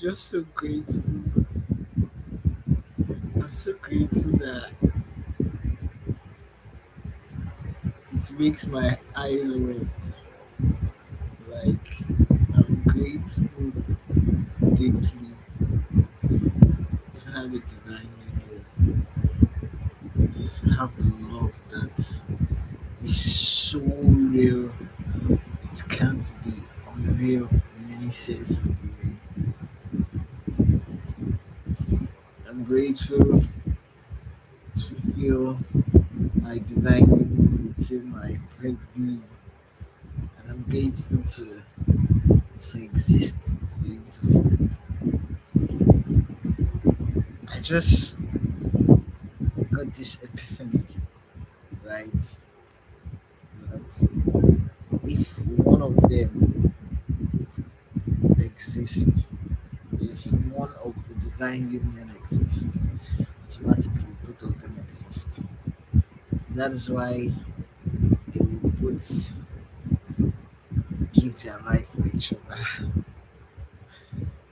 just so grateful. I'm so grateful that it makes my eyes wet. Like, I'm grateful deeply to have a divine union, to have a love that is so real, it can't be unreal in any sense of the way. I'm grateful to feel my divine union within my friend being, and I'm grateful to exist, to be able to feel it. I just got this epiphany, right? That if one of them exists, if one of the divine union exists, automatically both of them exist. That is why they will both give their life for each other.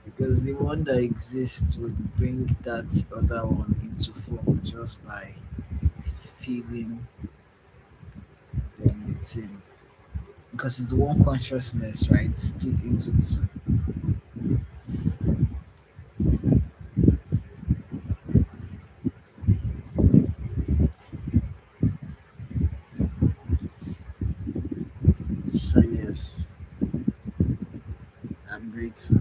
Because the one that exists would bring that other one into form just by feeling them within. Because it's the one consciousness, right? Split into two. So yes, I'm grateful.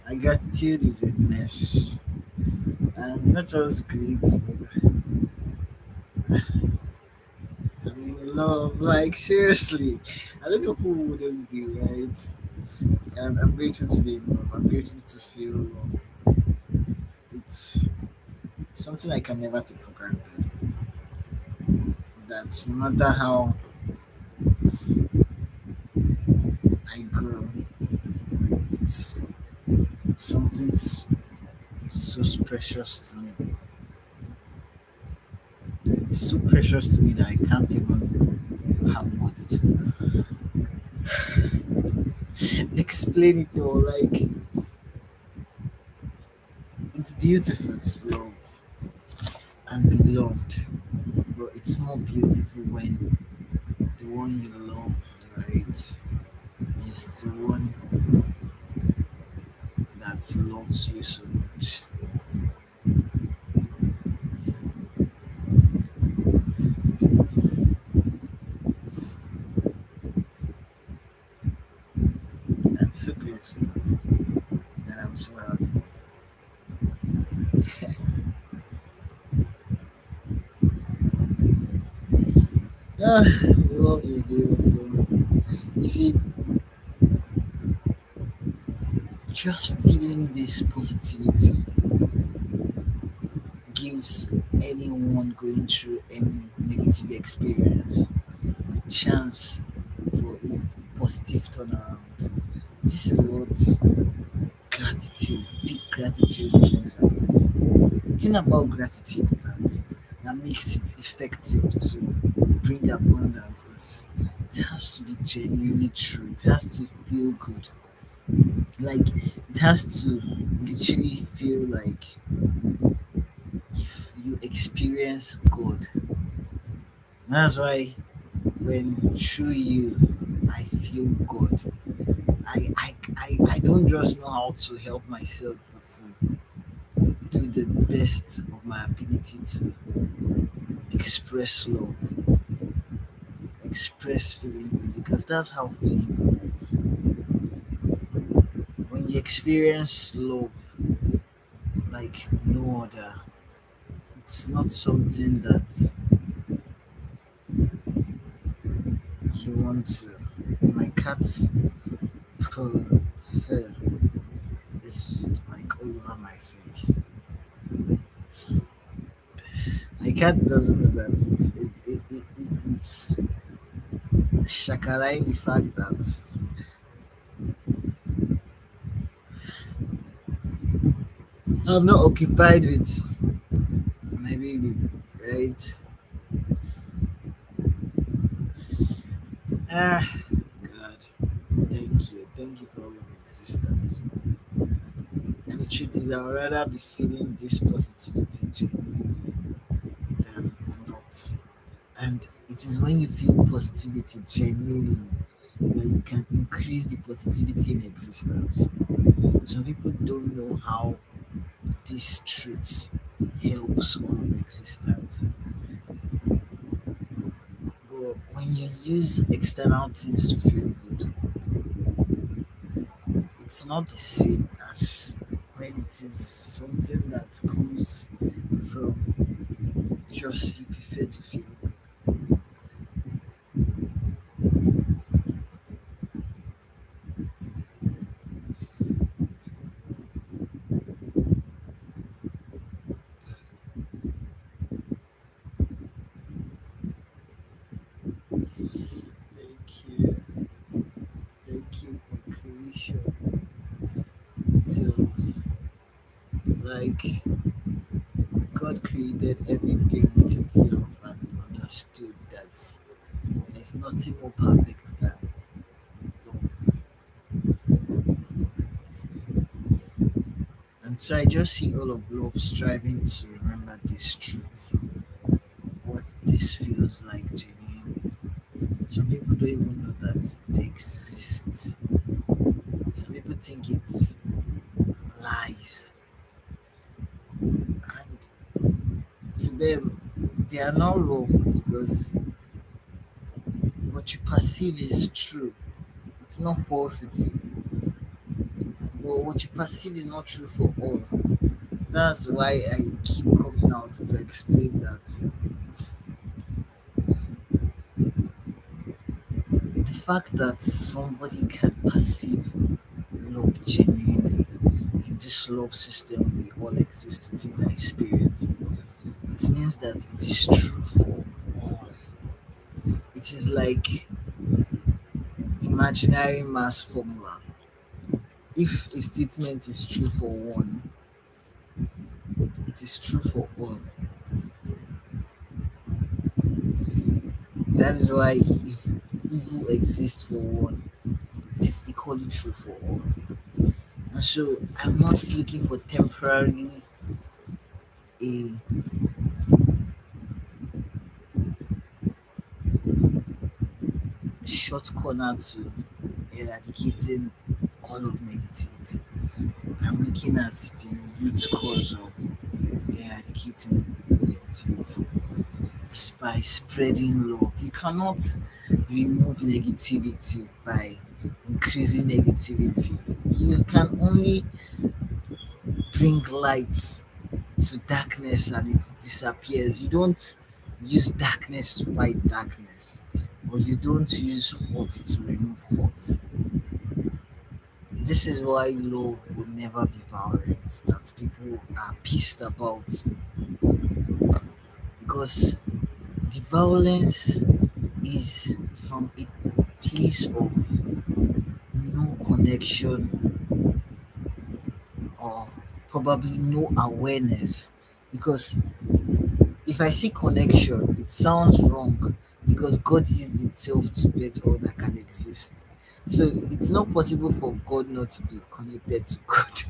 My gratitude is a mess. I'm not just grateful. I'm in love. Like seriously, I don't know who wouldn't be, right? And I'm grateful to be in love. I'm grateful to feel love. It's something I can never take for granted. That no matter how I grow, it's something so precious to me. It's so precious to me that I can't even have words to explain it all. Like, it's beautiful to love and be loved, but it's more beautiful when the one you love, right, is the one that loves you so much. I'm so grateful and I'm so happy. Ah, love is beautiful. You see, just feeling this positivity gives anyone going through any negative experience a chance for a positive turnaround. This is what gratitude, deep gratitude brings about. The thing about gratitude that makes it effective to bring abundance, it has to be genuinely true. It has to feel good. Like it has to literally feel like if you experience God. That's why when through you I feel God. I don't just know how to help myself but to do the best of my ability to express love, express feeling good because that's how feeling good is. When you experience love like no other, it's not something that you want to. My cat's fur is like all over my face. My cat doesn't know that it's shakaraing the fact that I'm not occupied with my baby, right? Ah, God, thank you for all of existence. truth is, I would rather be feeling this positivity genuinely than not. And it is when you feel positivity genuinely that you can increase the positivity in existence. Some people don't know how this truth helps all of existence. But when you use external things to feel good, it's not the same as when it is something that comes from just you prefer to feel good. Thank you. Thank you for creation itself. Like God created everything with itself and understood that there's nothing more perfect than love. And so I just see all of love striving to remember this truth, what this feels like genuine. Some people don't even know that it exists. Some people think it's lies. And to them, they are not wrong because what you perceive is true. It's not falsity. But what you perceive is not true for all. That's why I keep coming out to explain that the fact that somebody can perceive love genuinely in this love system we all exist within their spirit, it means that it is true for all. It is like imaginary mass formula. If a statement is true for one, it is true for all. That is why if evil exists for one, it is equally true for all. And so I'm not looking for temporarily a short corner to eradicating all of negativity. I'm looking at the root cause of eradicating negativity. It's by spreading love. You cannot remove negativity by increasing negativity. You can only bring light to darkness and it disappears. You don't use darkness to fight darkness, or you don't use hot to remove hot. This is why love will never be violent, that people are pissed about, because the violence is from a place of no connection or probably no awareness. Because if I see connection, it sounds wrong because God used itself to bet all that can exist. So it's not possible for God not to be connected to God.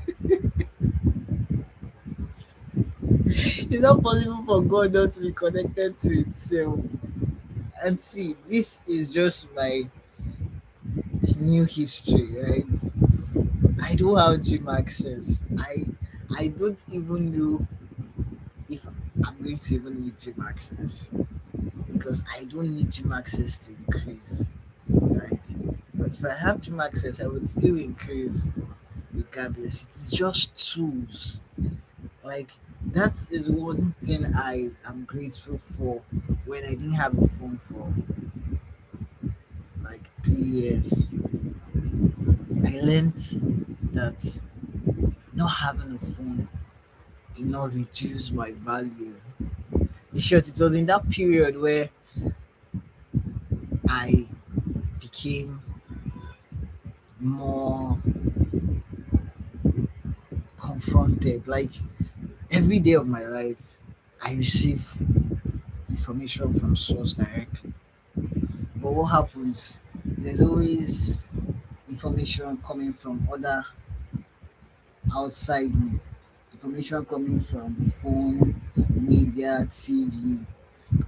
It's not possible for God not to be connected to itself. And see, this is just my new history, right? I don't have gym access. I don't even know if I'm going to even need gym access because I don't need gym access to increase, right? But if I have gym access, I would still increase regardless. It's just tools. Like that is one thing I am grateful for when I didn't have a phone for like 3 years. I learned that not having a phone did not reduce my value. In short, it was in that period where I became more confronted. Like every day of my life, I receive information from source directly. But what happens? There's always information coming from other outside me. Information coming from phone, media, TV.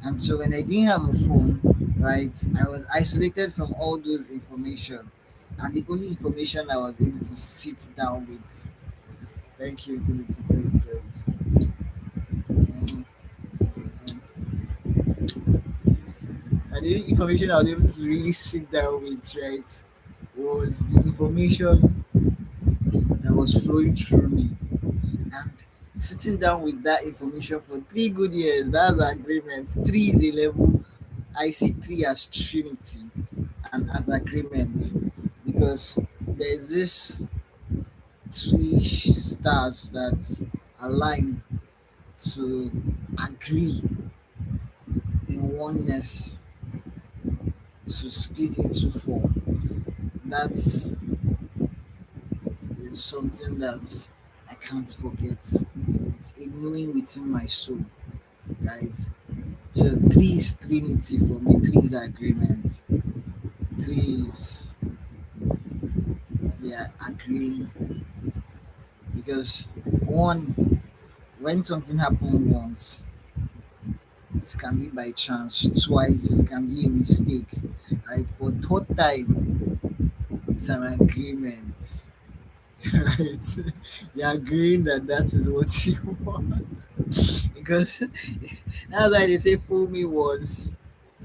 And so when I didn't have a phone, right, I was isolated from all those information. And the only information I was able to sit down with. Thank you, ability to take care. Mm, And the information I was able to really sit down with, right, was the information that was flowing through me. And sitting down with that information for 3 good years, that's agreement. Three is a level. I see three as Trinity and as agreement because there's this three stars that align to agree in oneness to split into four. That's is something that I can't forget. It's a knowing within my soul, right? So three is Trinity for me. Three is agreement. Three is we are agreeing because one, when something happened once, it can be by chance. Twice, it can be a mistake, right? But third time, it's an agreement. Right? You're agreeing that that is what you want. Because that's why they say fool me once,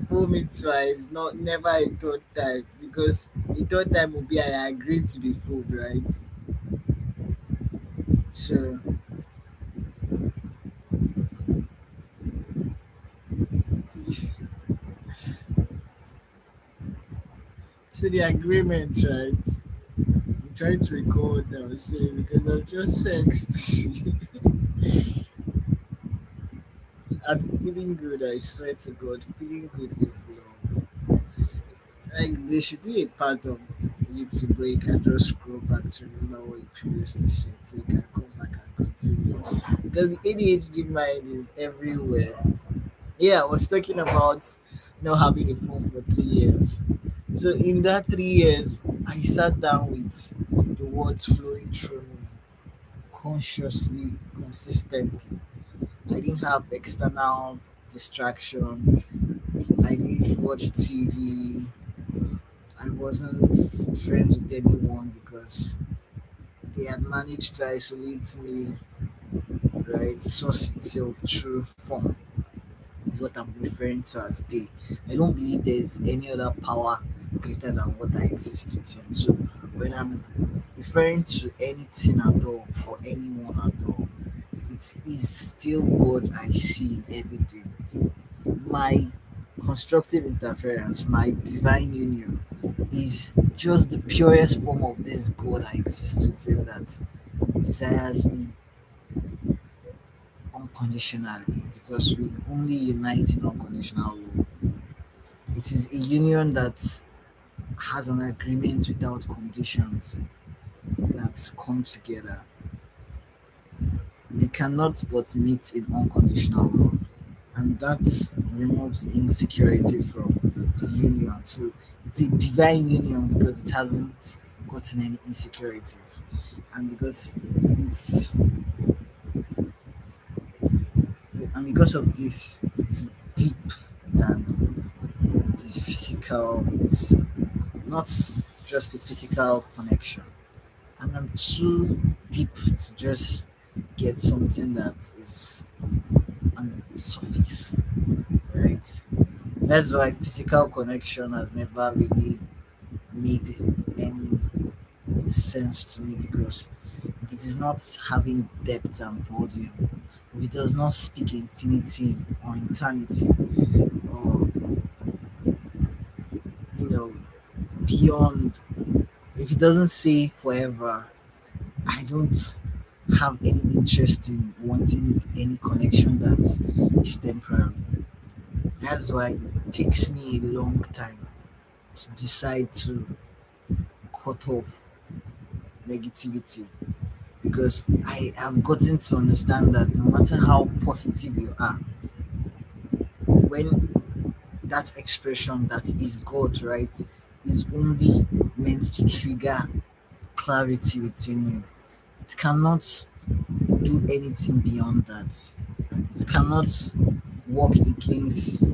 fool me twice, not never a third time. Because the third time will be I agreed to be fooled, right? So so the agreement, right? I'm trying to recall what I was saying because I've just sexed. I'm feeling good, I swear to God. Feeling good is love. Like there should be a part of YouTube where you can just scroll back to remember what you previously said so you can come back and continue. Because the ADHD mind is everywhere. Yeah, I was talking about not having a phone for 3 years. So in that 3 years, I sat down with the words flowing through me consciously, consistently. I didn't have external distraction. I didn't watch TV. I wasn't friends with anyone because they had managed to isolate me, right? Source itself through phone is what I'm referring to as they. I don't believe there's any other power greater than what I exist within. So when I'm referring to anything at all or anyone at all, it is still God I see in everything. My constructive interference, my divine union, is just the purest form of this God I exist within that desires me unconditionally because we only unite in unconditional love. It is a union that has an agreement without conditions that's come together. We cannot but meet in unconditional love. And that removes insecurity from the union. So it's a divine union because it hasn't gotten any insecurities, and because of this, it's deep than the physical. It's not just a physical connection, and I'm too deep to just get something that is on the surface, right? That's why physical connection has never really made any sense to me because if it is not having depth and volume, if it does not speak infinity or eternity or you know beyond, if it doesn't say forever, I don't have any interest in wanting any connection that is temporary. That's why it takes me a long time to decide to cut off negativity because I have gotten to understand that no matter how positive you are, when that expression that is God, right, is only meant to trigger clarity within you. it cannot do anything beyond that. It cannot work against.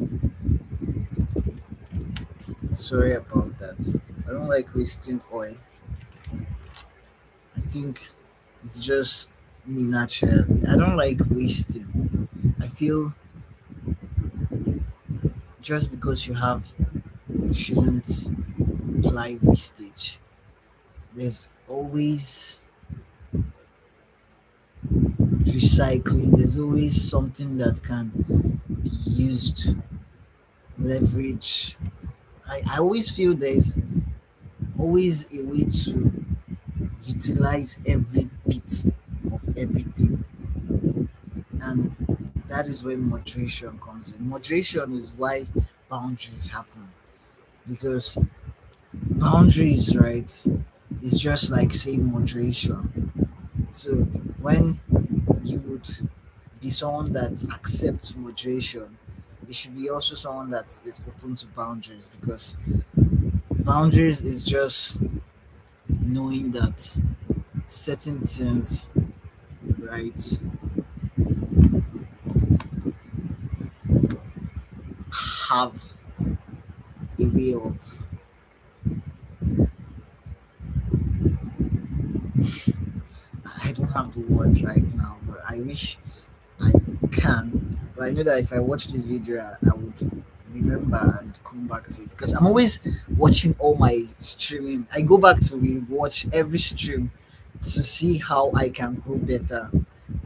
Sorry about that. I don't like wasting oil. I think it's just me naturally. I don't like wasting. I feel just because you have shouldn't imply wastage. There's always recycling, there's always something that can be used, leverage. I always feel there's always a way to utilize every bit of everything, and that is where moderation comes in. Moderation is why boundaries happen, because boundaries, right, is just like saying moderation. So when you would be someone that accepts moderation, you should be also someone that is open to boundaries, because boundaries is just knowing that certain things, right, have a way of, I don't have the words right now, but I wish I can. But I know that if I watch this video, I would remember and come back to it, because I'm always watching all my streaming. I go back to watch every stream to see how I can grow better.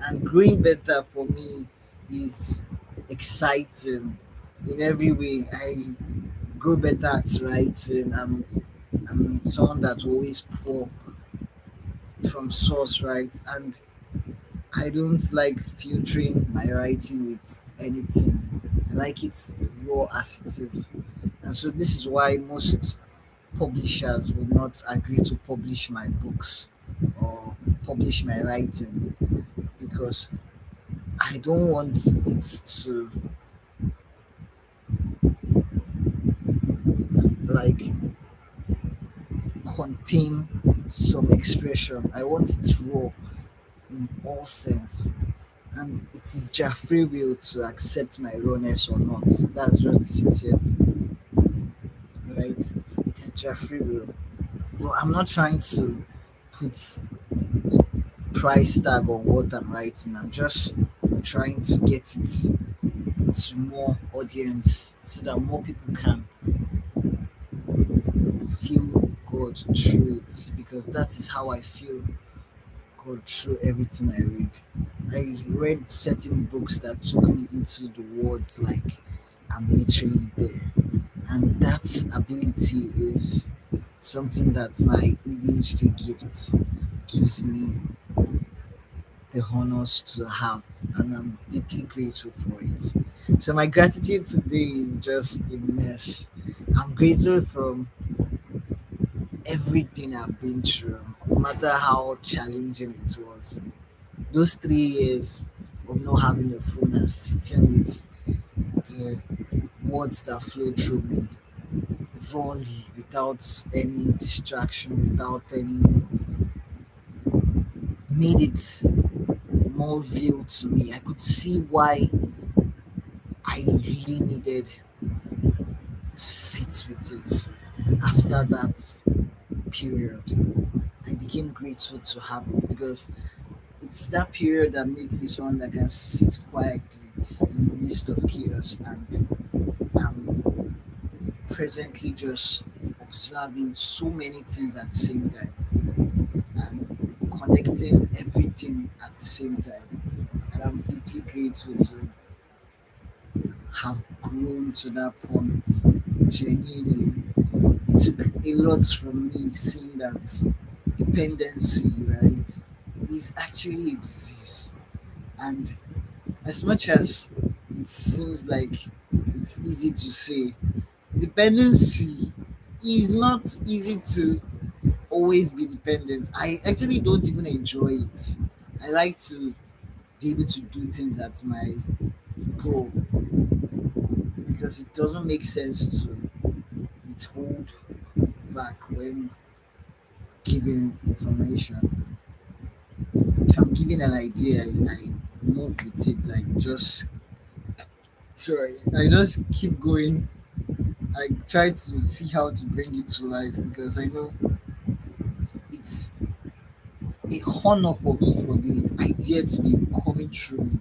And growing better for me is exciting in every way. I grow better at writing. I'm someone that will always pour from source, right? And I don't like filtering my writing with anything. I like it raw as it is. And so this is why most publishers will not agree to publish my books or publish my writing, because I don't want it to like contain some expression. I want it raw in all sense. And it is their free will to accept my rawness or not. That's just the sincerity, right? It is their free will. But I'm not trying to put price tag on what I'm writing. I'm just trying to get it to more audience so that more people can feel God through it, because that is how I feel God through everything I read. I read certain books that took me into the words like I'm literally there. And that ability is something that my ADHD gift gives me the honors to have, and I'm deeply grateful for it. So my gratitude today is just a mess. I'm grateful from everything I've been through, no matter how challenging it was. Those 3 years of not having a phone and sitting with the words that flow through me rawly, without any distraction, without any, made it more real to me. I could see why I really needed to sit with it after that period. I became grateful to have it, because it's that period that made me someone that can sit quietly in the midst of chaos, and I'm presently just observing so many things at the same time and connecting everything at the same time. And I'm deeply grateful to have grown to that point. Genuinely, it took a lot from me seeing that dependency, right, is actually a disease. And as much as it seems like it's easy to say, dependency is not easy to always be dependent. I actually don't even enjoy it. I like to be able to do things at my goal, because it doesn't make sense to withhold back when giving information. If I'm given an idea, I move with it. I just keep going. I try to see how to bring it to life because I know it's a honor for me for the idea to be coming through me.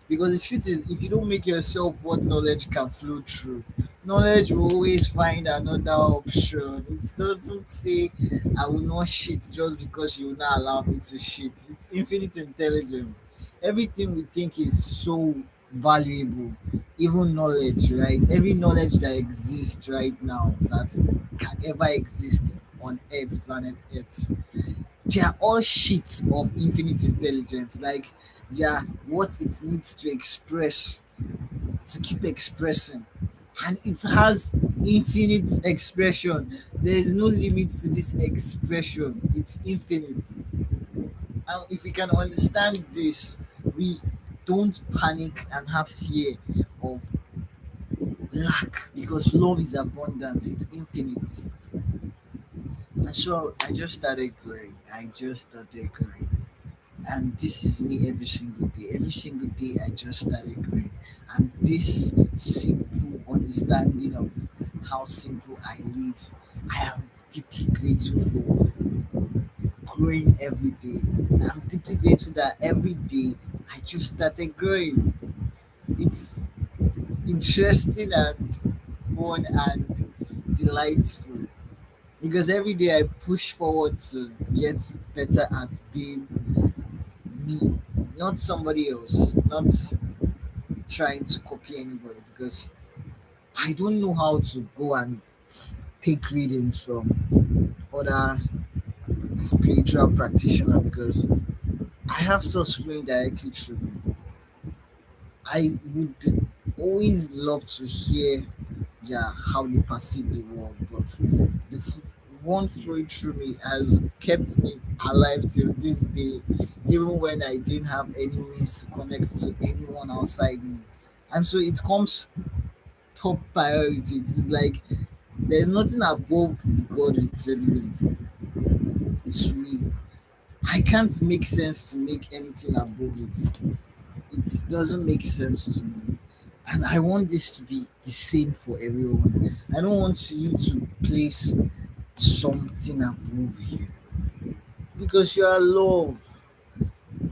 Because the truth is, if you don't make yourself what knowledge can flow through, knowledge will always find another option. It doesn't say, I will not shit just because you will not allow me to shit. It's infinite intelligence. Everything we think is so valuable, even knowledge, right? Every knowledge that exists right now that can ever exist on Earth, planet Earth, they are all sheets of infinite intelligence. Like they are what it needs to express, to keep expressing. And it has infinite expression. There is no limit to this expression. It's infinite. And if we can understand this, we don't panic and have fear of lack because love is abundant, it's infinite. And so I just started growing. I just started growing. And this is me every single day. Every single day, I just started growing. And this simple understanding of how simple I live, I am deeply grateful for growing every day. I'm deeply grateful that every day I just started growing. It's interesting and fun and delightful because every day I push forward to get better at being me, not somebody else, not trying to copy anybody because I don't know how to go and take readings from other spiritual practitioner because I have source flowing directly through me. I would always love to hear how they perceive the world, but the one flowing through me has kept me alive till this day, even when I didn't have any means to connect to anyone outside me. And so it comes top priority. It's like there's nothing above the God within me. To me, I can't make sense to make anything above it. It doesn't make sense to me. And I want this to be the same for everyone. I don't want you to place something above you because you are love.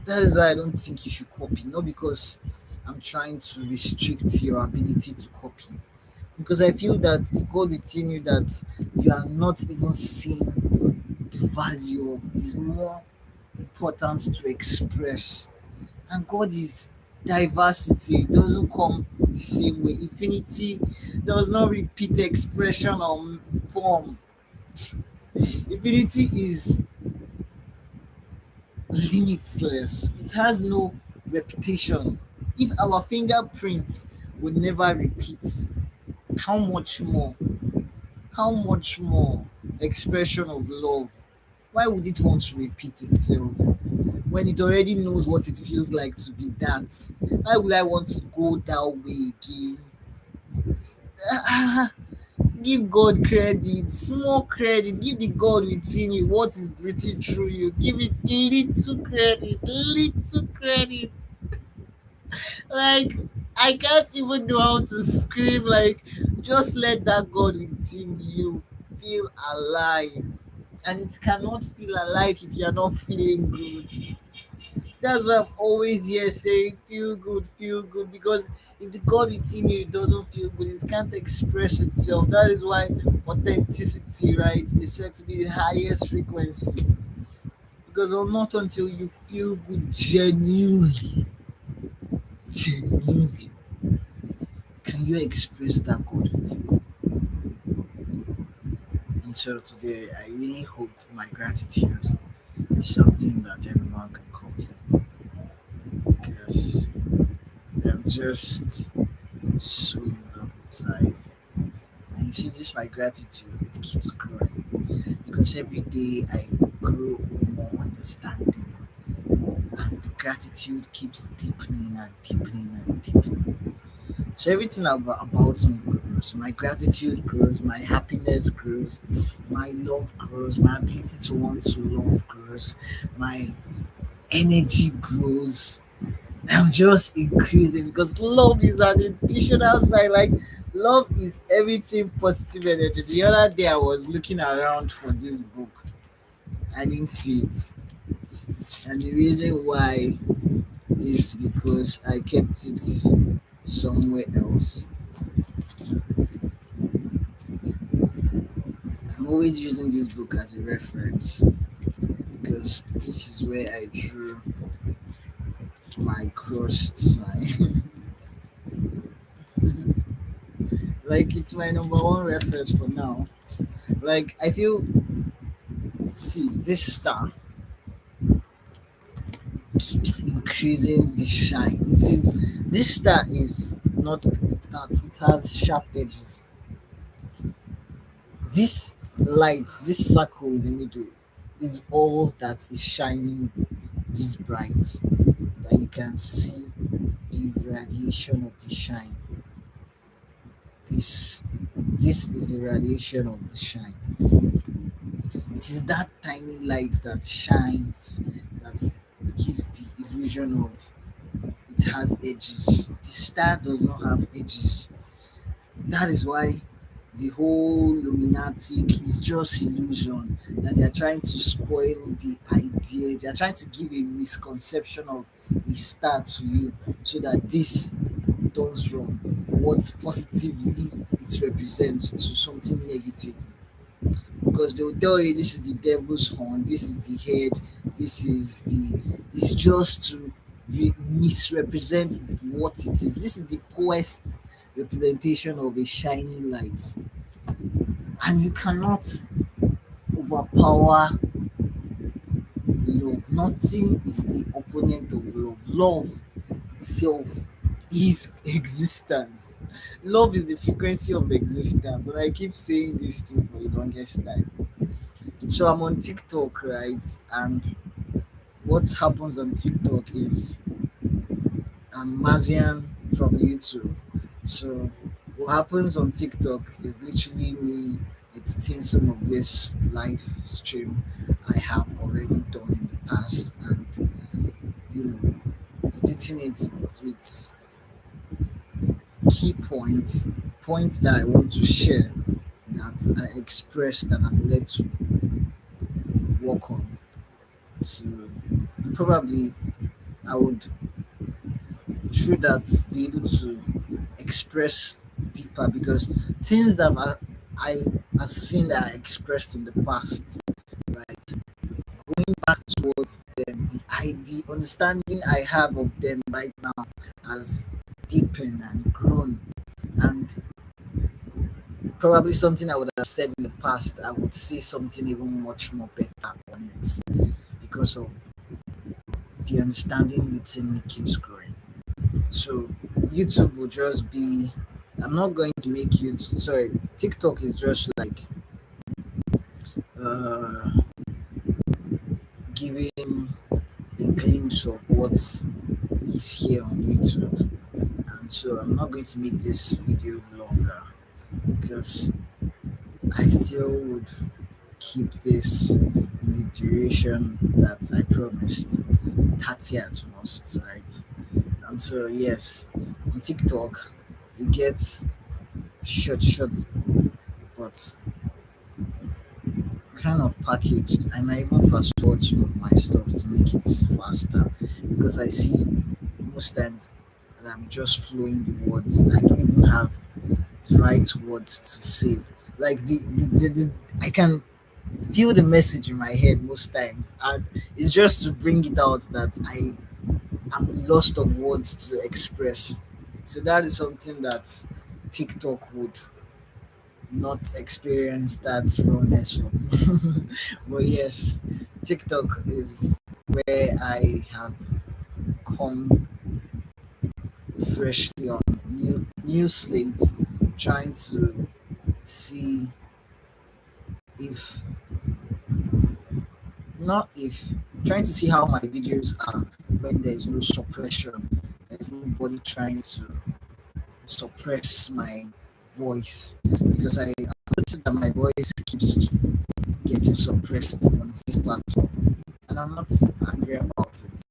That is why I don't think you should copy. Not because I'm trying to restrict your ability to copy. Because I feel that the God within you that you are not even seeing the value of is more important to express. And God is diversity. It doesn't come the same way. Infinity does not repeat expression or form. Infinity is limitless. It has no repetition. If our fingerprints would never repeat, how much more? How much more expression of love? Why would it want to repeat itself when it already knows what it feels like to be that? Why would I want to go that way again? Ah, give God credit, small credit. Give the God within you what is breathing through you. Give it little credit, little credit. Like I can't even know how to scream. Like just let that God within you feel alive, and it cannot feel alive if you are not feeling good. That's why I'm always here saying feel good, because if the God within you doesn't feel good, it can't express itself. That is why authenticity, right, is said to be the highest frequency. Because not until you feel good genuinely, can you express that God within you. And so today, I really hope my gratitude is something that everyone can copy because I'm just so in love with life. And you see, this my gratitude, it keeps growing because every day I grow more understanding, and the gratitude keeps deepening and deepening and deepening. So everything about me grows. My gratitude grows, my happiness grows, my love grows, my ability to want to love grows, my energy grows. I'm just increasing because love is an additional side. Like love is everything positive energy. The other day I was looking around for this book. I didn't see it. And the reason why is because I kept it somewhere else. I'm always using this book as a reference because this is where I drew my crossed sign. Like it's my number one reference for now. Like I feel, see this star keeps increasing the shine. It is this star is not that it has sharp edges. This light, this circle in the middle, is all that is shining this bright that you can see the radiation of the shine. This is the radiation of the shine. It is that tiny light that shines that gives the illusion of it has edges. The star does not have edges. That is why the whole luminatic is just illusion that they are trying to spoil the idea. They are trying to give a misconception of a star to you so that this turns from what positively it represents to something negative, because they will tell you this is the devil's horn, this is the head, this is the. It's just to misrepresent what it is. This is the poorest representation of a shining light, and you cannot overpower love. Nothing is the opponent of love. Love itself is existence. Love is the frequency of existence, and I keep saying this thing for the longest time. So I'm on TikTok, right? And what happens on TikTok is I'm Mazian from YouTube. So what happens on TikTok is literally me editing some of this live stream I have already done in the past, and you know, editing it with key points that I want to share, that I express, that I'm led to work on. So and probably I would through that be able to express deeper, because things that I have seen that I expressed in the past, right? Going back towards them, the understanding I have of them right now has deepened and grown, and probably something I would have said in the past, I would say something even much more better on it because of the understanding within me keeps growing. So YouTube will just be. I'm not going to make YouTube. Sorry, TikTok is just like uh, giving a glimpse of what is here on YouTube, and so I'm not going to make this video longer because I still would keep this in the duration that I promised, 30 at most, right? And so yes, on TikTok you get short, but kind of packaged. I might even fast forward some of my stuff to make it faster because I see most times that I'm just flowing the words. I don't even have the right words to say. Like I can feel the message in my head most times, and it's just to bring it out that I am lost of words to express. So that is something that TikTok would not experience that rawness of. But yes, TikTok is where I have come freshly on new slate, trying to see if not if trying to see how my videos are when there is no suppression. There's nobody trying to suppress my voice, because I noticed that my voice keeps getting suppressed on this platform, and I'm not angry about it.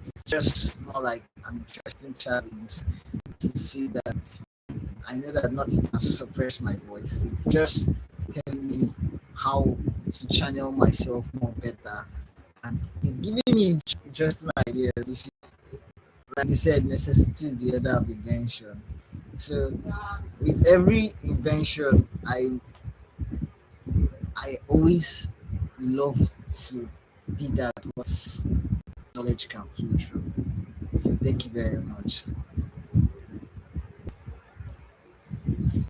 it's just more like an interesting challenge to see that I know that nothing can suppress my voice. It's just telling me how to channel myself more better, and it's giving me interesting ideas. You see, like you said, necessity is the other of invention. So with every invention, I always love to be that what knowledge can flow through. So thank you very much.